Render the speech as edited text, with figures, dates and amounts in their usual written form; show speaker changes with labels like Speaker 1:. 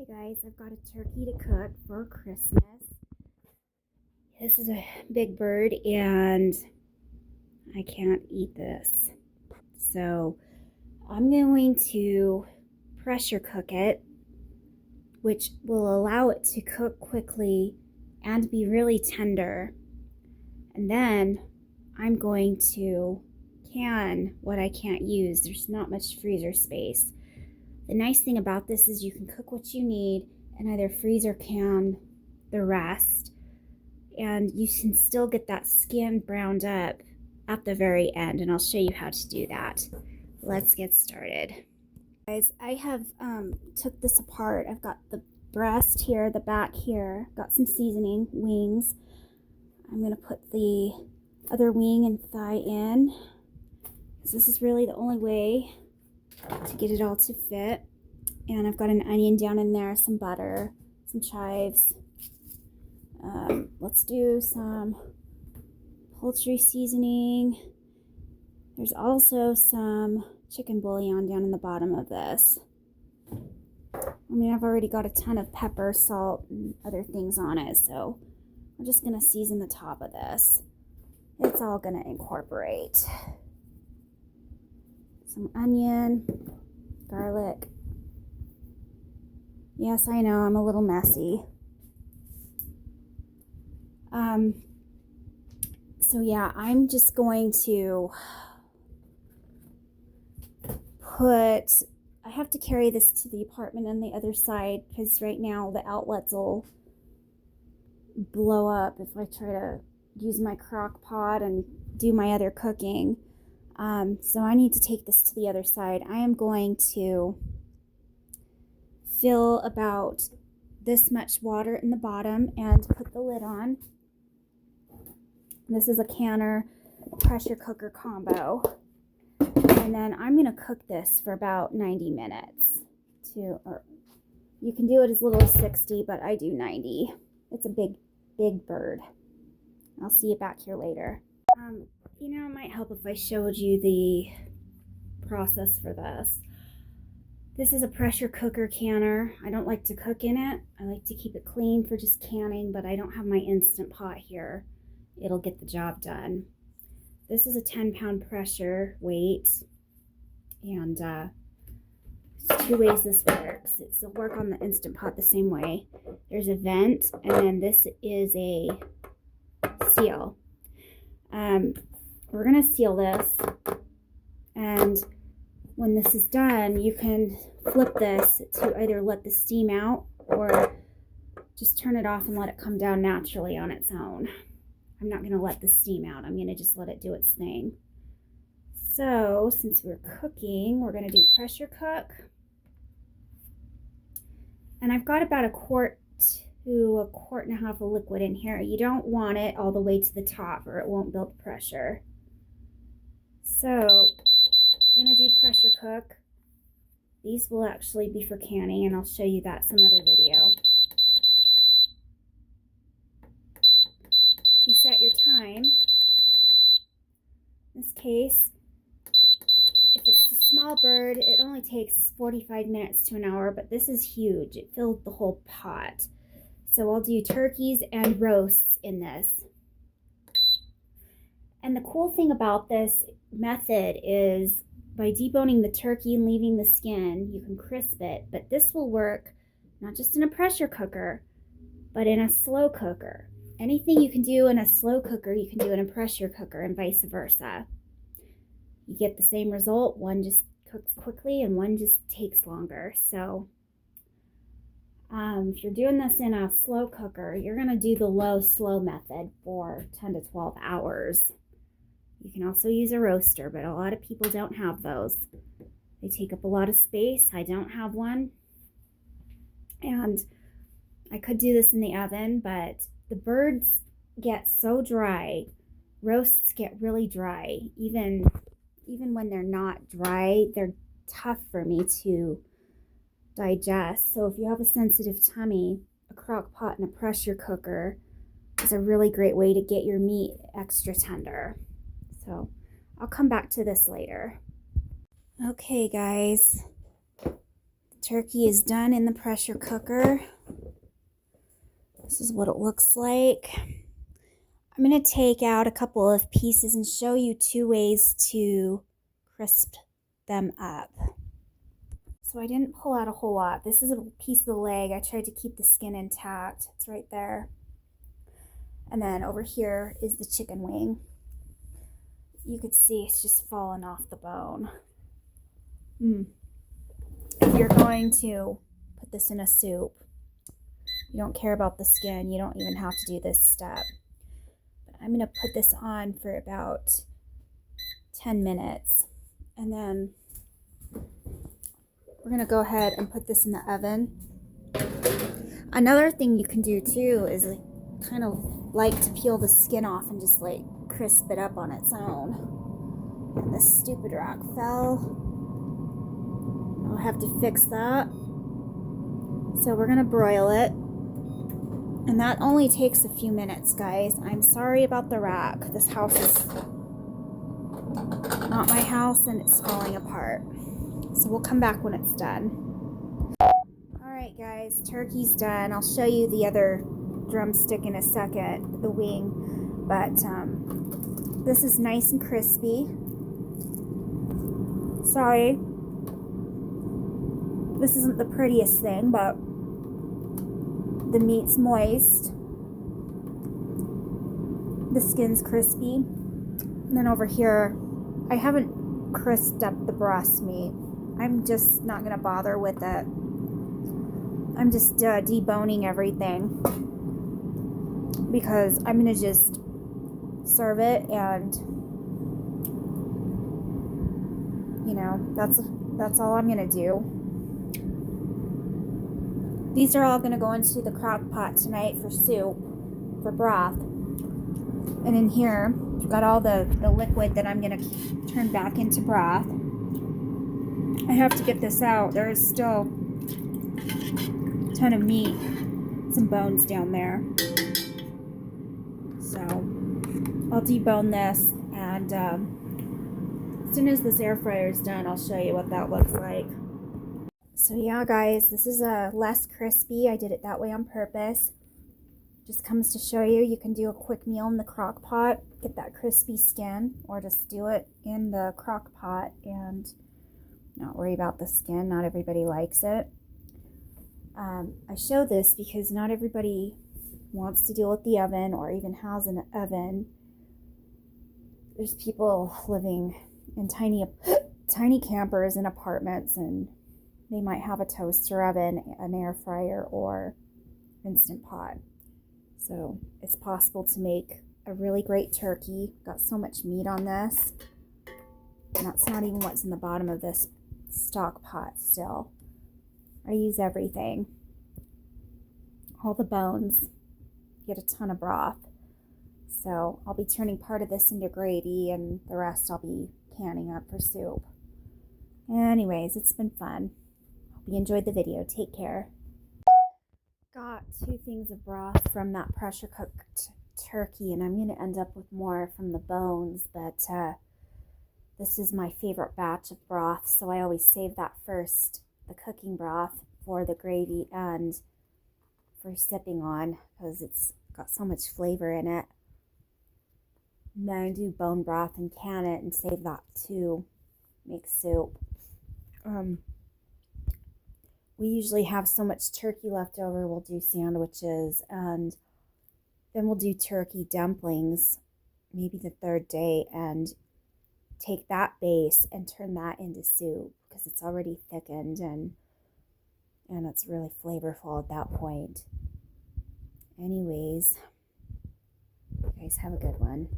Speaker 1: Hey guys, I've got a turkey to cook for Christmas. This is a big bird and I can't eat this. So I'm going to pressure cook it, which will allow it to cook quickly and be really tender. And then I'm going to can what I can't use. There's not much freezer space. The nice thing about this is you can cook what you need and either freeze or can the rest. And you can still get that skin browned up at the very end. And I'll show you how to do that. Let's get started. Guys, I have took this apart. I've got the breast here, the back here. Got some seasoning, wings. I'm going to put the other wing and thigh in, because this is really the only way to get it all to fit. And I've got an onion down in there, some butter, some chives. Let's do some poultry seasoning. There's also some chicken bouillon down in the bottom of this. I mean, I've already got a ton of pepper, salt, and other things on it, so we're just gonna season the top of this. It's all gonna incorporate. Some onion, garlic. Yes, I know, I'm a little messy. So yeah, I'm just going to I have to carry this to the apartment on the other side, because right now the outlets will blow up if I try to use my crock pot and do my other cooking. So I need to take this to the other side. I am going to fill about this much water in the bottom and put the lid on. This is a canner pressure cooker combo. And then I'm going to cook this for about 90 minutes. Or you can do it as little as 60, but I do 90. It's a big bird. I'll see you back here later. You know, it might help if I showed you the process for this. This is a pressure cooker canner. I don't like to cook in it. I like to keep it clean for just canning, but I don't have my Instant Pot here. It'll get the job done. This is a 10-pound pressure weight, and there's two ways this works. It'll work on the Instant Pot the same way. There's a vent, and then this is a seal. We're gonna seal this, and when this is done, you can flip this to either let the steam out or just turn it off and let it come down naturally on its own. I'm not going to let the steam out. I'm going to just let it do its thing. So, since we're cooking, we're going to do pressure cook. And I've got about 1 quart to 1.5 quarts of liquid in here. You don't want it all the way to the top or it won't build pressure. So, we're going to do pressure cook. These will actually be for canning, and I'll show you that some other video. You set your time. In this case, if it's a small bird, it only takes 45 minutes to an hour, but this is huge. It filled the whole pot. So I'll do turkeys and roasts in this. And the cool thing about this method is by deboning the turkey and leaving the skin, you can crisp it, but this will work not just in a pressure cooker, but in a slow cooker. Anything you can do in a slow cooker, you can do in a pressure cooker, and vice versa. You get the same result. One just cooks quickly and one just takes longer. So if you're doing this in a slow cooker, you're going to do the low-slow method for 10 to 12 hours. You can also use a roaster, but a lot of people don't have those. They take up a lot of space. I don't have one. And I could do this in the oven, but the birds get so dry. Roasts get really dry. Even when they're not dry, they're tough for me to digest. So if you have a sensitive tummy, a crock pot and a pressure cooker is a really great way to get your meat extra tender. So I'll come back to this later. Okay, guys. Turkey is done in the pressure cooker. This is what it looks like. I'm going to take out a couple of pieces and show you 2 ways to crisp them up. So I didn't pull out a whole lot. This is a piece of the leg. I tried to keep the skin intact. It's right there. And then over here is the chicken wing. You could see it's just fallen off the bone. If you're going to put this in a soup, you don't care about the skin, you don't even have to do this step. But I'm going to put this on for about 10 minutes. And then we're going to go ahead and put this in the oven. Another thing you can do too is kind of like to peel the skin off and just like crisp it up on its own. And this stupid rock fell. I'll have to fix that. So we're gonna broil it. And that only takes a few minutes, guys. I'm sorry about the rack. This house is not my house and it's falling apart. So we'll come back when it's done. Alright guys, turkey's done. I'll show you the other drumstick in a second, the wing. But this is nice and crispy. Sorry. This isn't the prettiest thing, but the meat's moist. The skin's crispy. And then over here, I haven't crisped up the breast meat. I'm just not going to bother with it. I'm just deboning everything because I'm going to just serve it, and you know, that's all I'm going to do. These are all going to go into the crock pot tonight for soup, for broth. And in here, I've got all the liquid that I'm going to turn back into broth. I have to get this out. There is still a ton of meat, some bones down there. So I'll debone this, and as soon as this air fryer is done, I'll show you what that looks like. So yeah, guys, this is less crispy. I did it that way on purpose. Just comes to show you, you can do a quick meal in the crock pot, get that crispy skin, or just do it in the crock pot and not worry about the skin. Not everybody likes it. I show this because not everybody wants to deal with the oven or even has an oven. There's people living in tiny campers and apartments, and they might have a toaster oven, an air fryer, or Instant Pot. So it's possible to make a really great turkey. Got so much meat on this. And that's not even what's in the bottom of this stock pot still. I use everything. All the bones. Get a ton of broth. So I'll be turning part of this into gravy, and the rest I'll be canning up for soup. Anyways, it's been fun. Hope you enjoyed the video. Take care. Got 2 things of broth from that pressure cooked turkey, and I'm going to end up with more from the bones, but this is my favorite batch of broth, so I always save that first, the cooking broth, for the gravy and for sipping on, because it's got so much flavor in it. And then I do bone broth and can it and save that to make soup. We usually have so much turkey left over, we'll do sandwiches, and then we'll do turkey dumplings maybe the 3rd day and take that base and turn that into soup because it's already thickened and it's really flavorful at that point. Anyways, you guys have a good one.